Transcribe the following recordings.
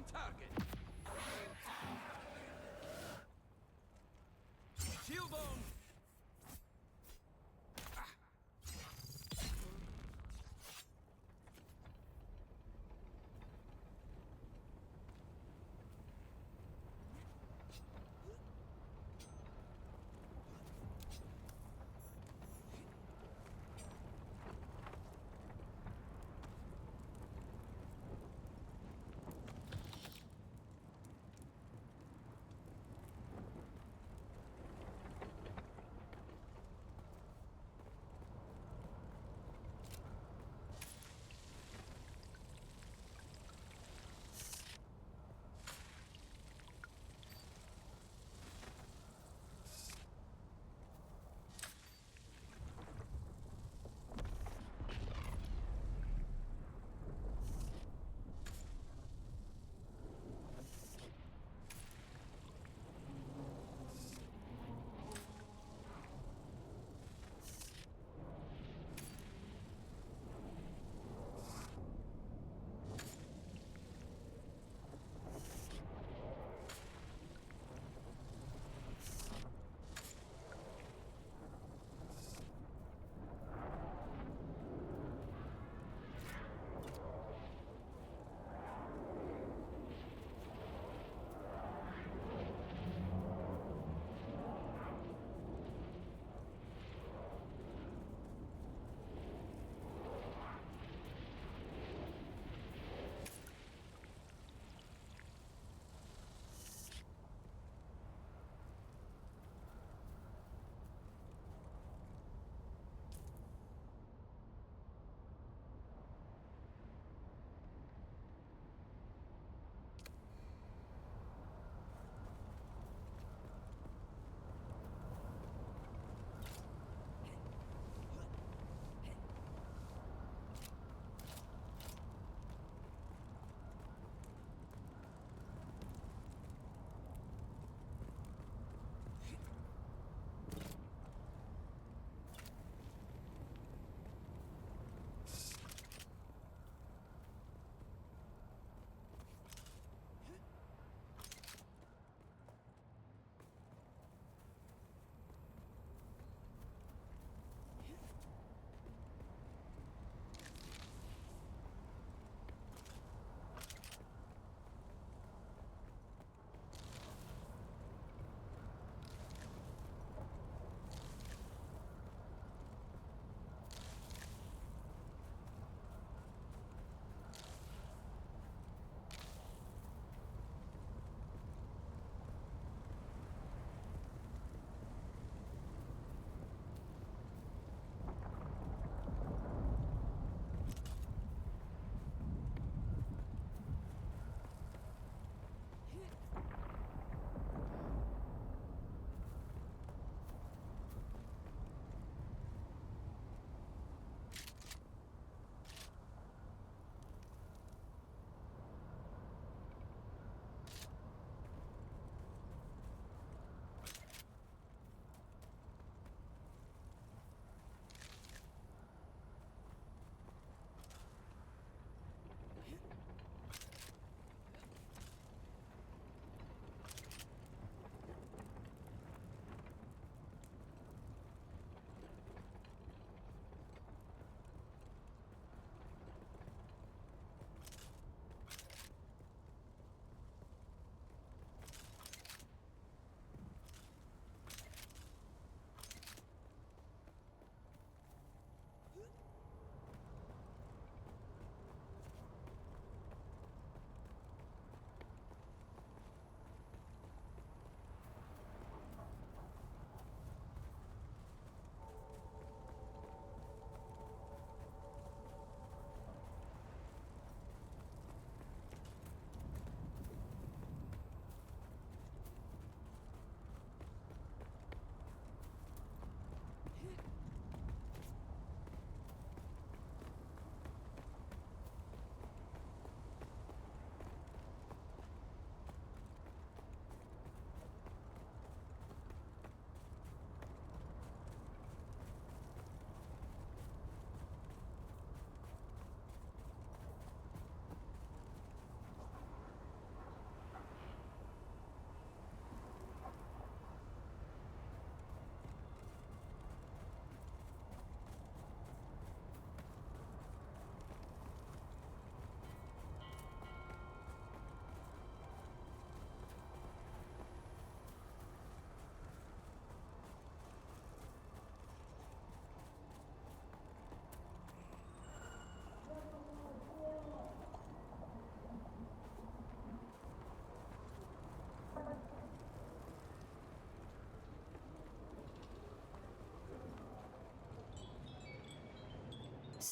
On target. Shield on.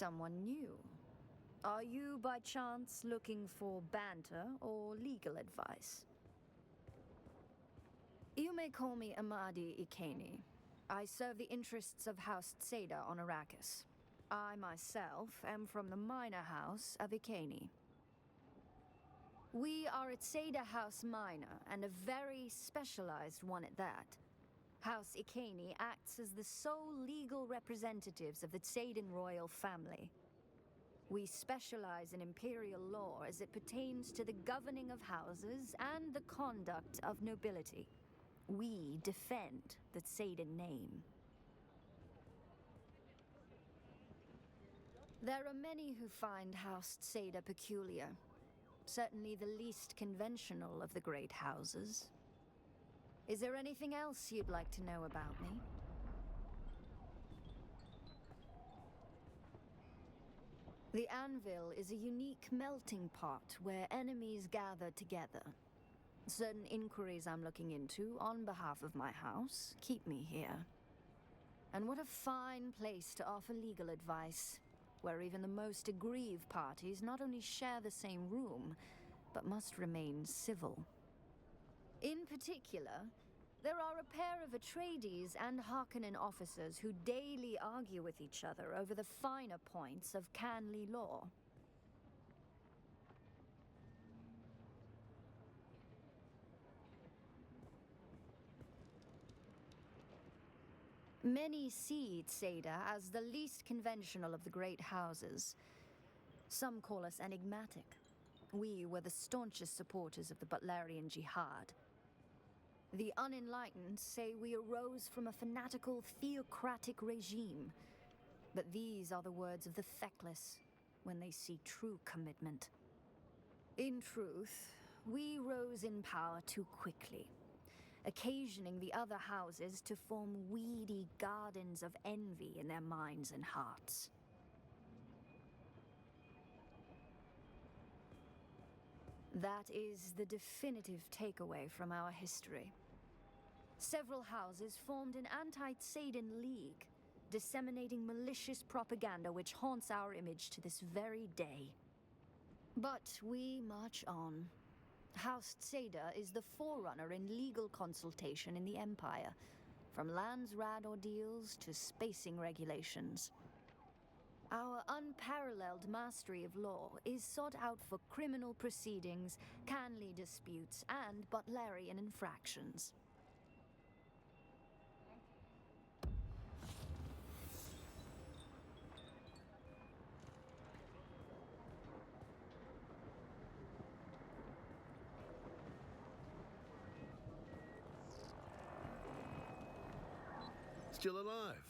Someone new. Are you by chance looking for banter or legal advice? You may call me Amadi Ikeni. I serve the interests of House Tseda on Arrakis. I myself am from the minor house of Ikeni. We are a Tseda House minor, and a very specialized one at that. House Ikeni acts as the sole legal representatives of the Tsedan royal family. We specialize in imperial law as it pertains to the governing of houses and the conduct of nobility. We defend the Tsedan name. There are many who find House Tseda peculiar. Certainly the least conventional of the great houses. Is there anything else you'd like to know about me? The Anvil is a unique melting pot where enemies gather together. Certain inquiries I'm looking into on behalf of my house keep me here. And what a fine place to offer legal advice, where even the most aggrieved parties not only share the same room, but must remain civil. In particular, there are a pair of Atreides and Harkonnen officers who daily argue with each other over the finer points of Canly law. Many see Tseda as the least conventional of the great houses. Some call us enigmatic. We were the staunchest supporters of the Butlerian Jihad. The unenlightened say we arose from a fanatical theocratic regime. But these are the words of the feckless when they see true commitment. In truth, we rose in power too quickly, occasioning the other houses to form weedy gardens of envy in their minds and hearts. That is the definitive takeaway from our history. Several houses formed an anti-Tsedan league, disseminating malicious propaganda which haunts our image to this very day. But we march on. House Tseda is the forerunner in legal consultation in the Empire, from lands rad ordeals to spacing regulations. Our unparalleled mastery of law is sought out for criminal proceedings, Canly disputes, and Butlerian infractions. Still alive?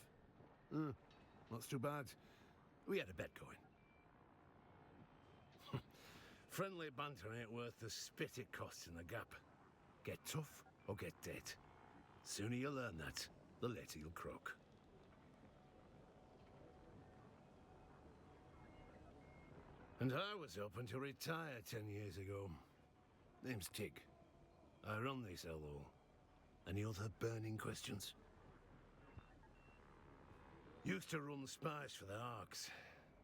Not too bad. We had a bet going. Friendly banter ain't worth the spit it costs in the gap. Get tough or get dead. Sooner you learn that, the later you'll croak. And I was hoping to retire 10 years ago. Name's Tig. I run this LO. Any other burning questions? Used to run spies for the Arks.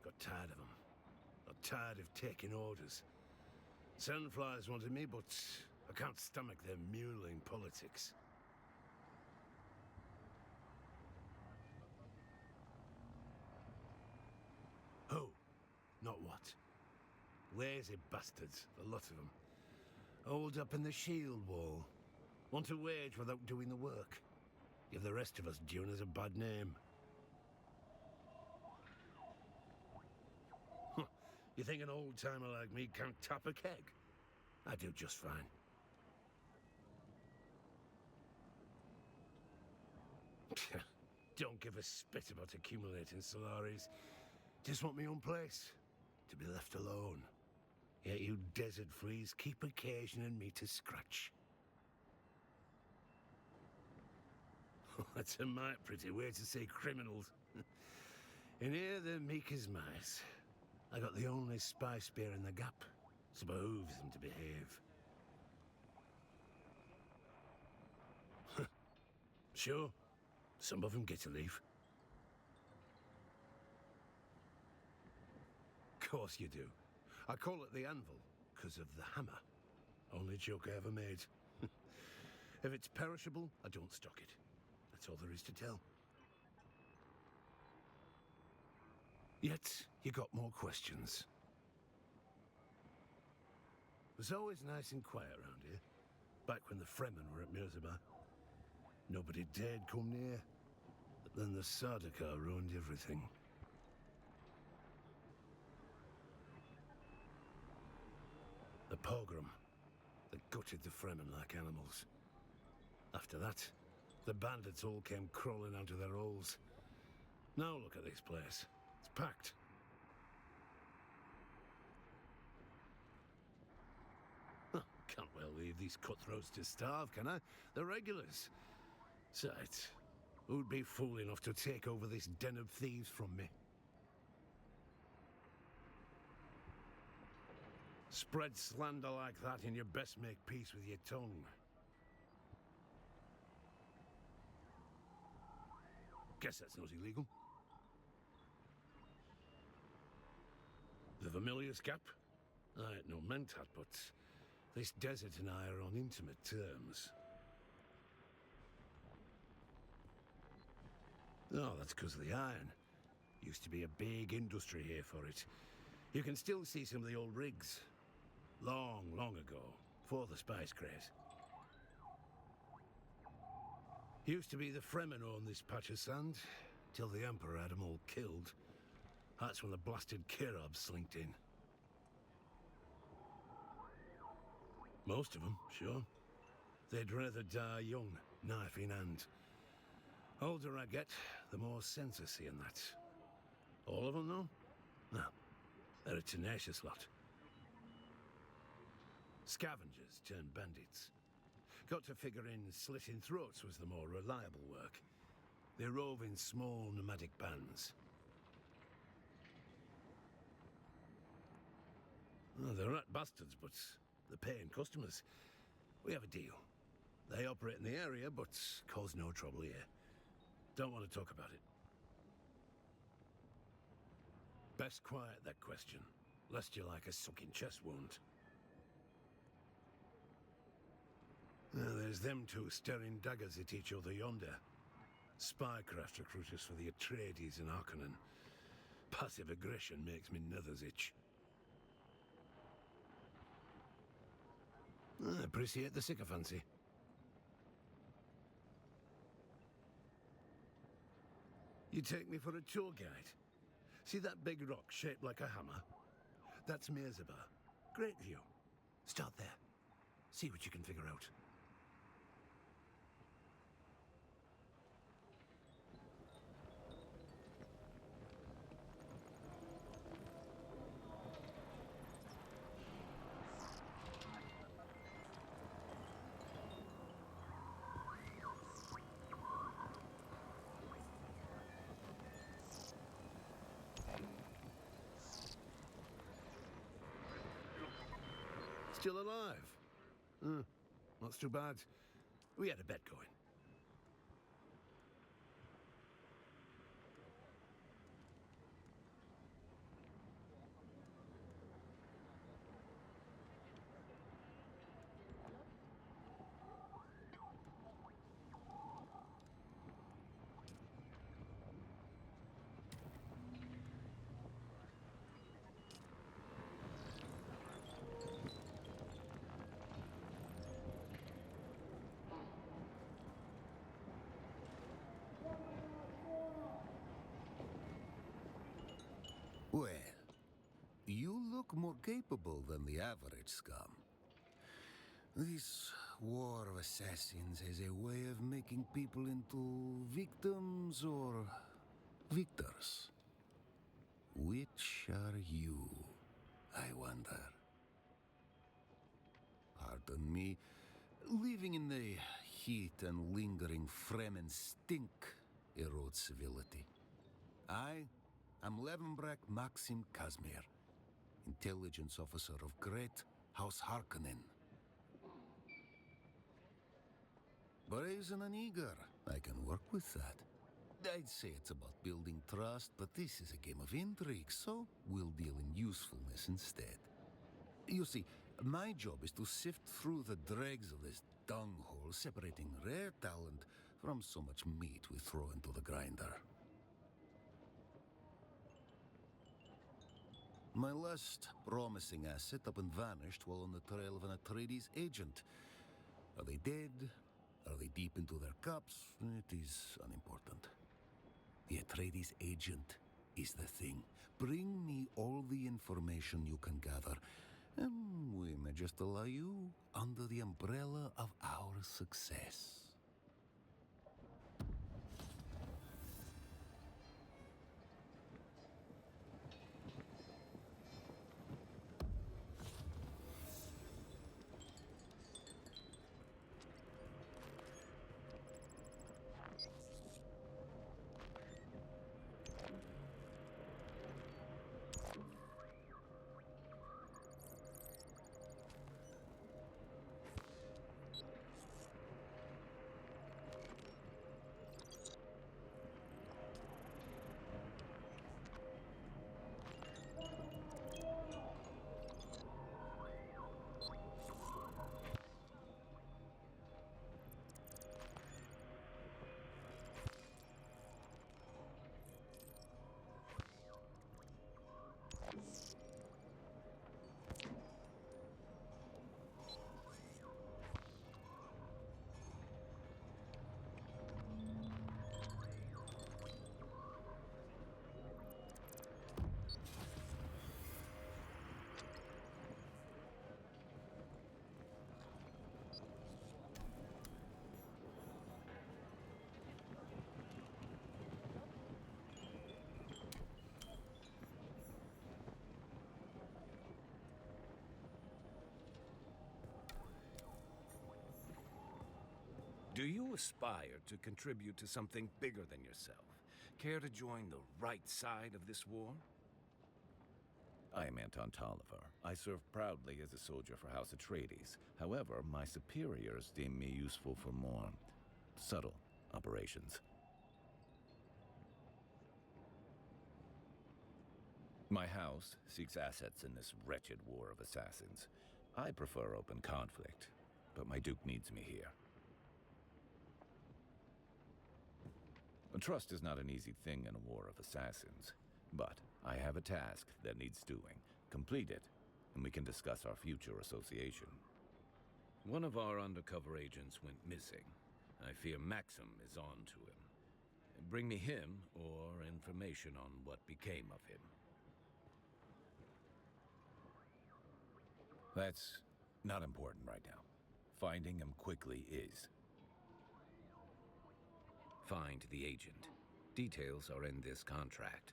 Got tired of them. Got tired of taking orders. Sandflies wanted me, but I can't stomach their muling politics. Who? Not what? Lazy bastards, a lot of them. Holed up in the shield wall. Want to wage without doing the work. Give the rest of us Duners a bad name. You think an old-timer like me can't tap a keg? I do just fine. Don't give a spit about accumulating Solaris. Just want my own place. To be left alone. Yet you desert fleas keep occasioning me to scratch. That's a might pretty way to say criminals. In here, they're meek as mice. I got the only spy spear in the gap. So behooves them to behave. Sure, some of them get to leave. course you do. I call it the anvil, because of the hammer. Only joke I ever made. If it's perishable, I don't stock it. That's all there is to tell. Yet, you got more questions. It was always nice and quiet around here, back when the Fremen were at Mirzaba. Nobody dared come near. But then the Sardaukar ruined everything. The pogrom that gutted the Fremen like animals. After that, the bandits all came crawling out of their holes. Now look at this place. It's packed. Huh, can't well leave these cutthroats to starve, can I? They're regulars. Besides, who'd be fool enough to take over this den of thieves from me? Spread slander like that and you best make peace with your tongue. Guess that's not illegal. The Vermilius Gap? I ain't no mentat, but this desert and I are on intimate terms. Oh, that's because of the iron. Used to be a big industry here for it. You can still see some of the old rigs. Long, long ago, before the spice craze. Used to be the Fremen owned this patch of sand, till the Emperor had them all killed. That's when the blasted Kirabs slinked in. Most of them, sure. They'd rather die young, knife in hand. Older I get, the more sense I see in that. All of them, though? No. They're a tenacious lot. Scavengers turned bandits. Got to figure in slitting throats was the more reliable work. They rove in small nomadic bands. Oh, they're rat bastards, but they're paying customers. We have a deal. They operate in the area, but cause no trouble here. Don't want to talk about it. Best quiet that question, lest you like a sucking chest wound. There's them two staring daggers at each other yonder. Spycraft recruiters for the Atreides and Harkonnen. Passive aggression makes me nethers itch. I appreciate the sycophancy. You take me for a tour guide. See that big rock shaped like a hammer? That's Mirzaba. Great view. Start there. See what you can figure out. Still alive? Not too bad. We had a bet going. Well, you look more capable than the average scum. This war of assassins has a way of making people into victims or victors. Which are you, I wonder? Pardon me, living in the heat and lingering Fremen stink erodes civility. I'm Levenbrecht Maxim Kazmir, intelligence officer of Great House Harkonnen. Brazen and eager, I can work with that. I'd say it's about building trust, but this is a game of intrigue, so we'll deal in usefulness instead. You see, my job is to sift through the dregs of this dunghole, separating rare talent from so much meat we throw into the grinder. My last promising asset up and vanished while on the trail of an Atreides agent. Are they dead? Are they deep into their cups? It is unimportant. The Atreides agent is the thing. Bring me all the information you can gather, and we may just allow you under the umbrella of our success. Do you aspire to contribute to something bigger than yourself? Care to join the right side of this war? I am Anton Tolliver. I serve proudly as a soldier for House Atreides. However, my superiors deem me useful for more subtle operations. My house seeks assets in this wretched war of assassins. I prefer open conflict, but my Duke needs me here. Trust is not an easy thing in a war of assassins, but I have a task that needs doing. Complete it, and we can discuss our future association. One of our undercover agents went missing. I fear Maxim is on to him. Bring me him, or information on what became of him. That's not important right now. Finding him quickly is. Find the agent. Details are in this contract.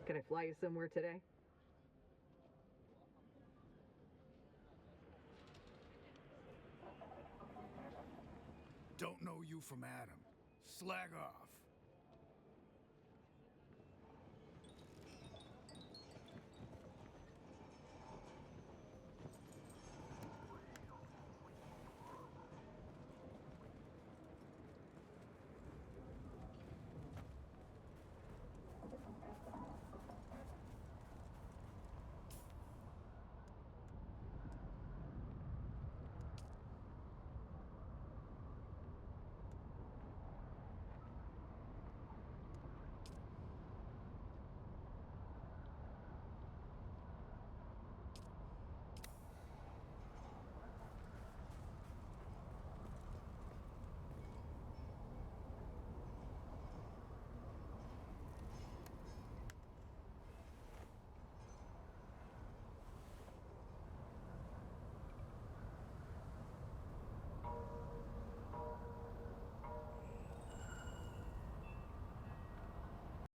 Can I fly you somewhere today? Don't know you from Adam. Slag off.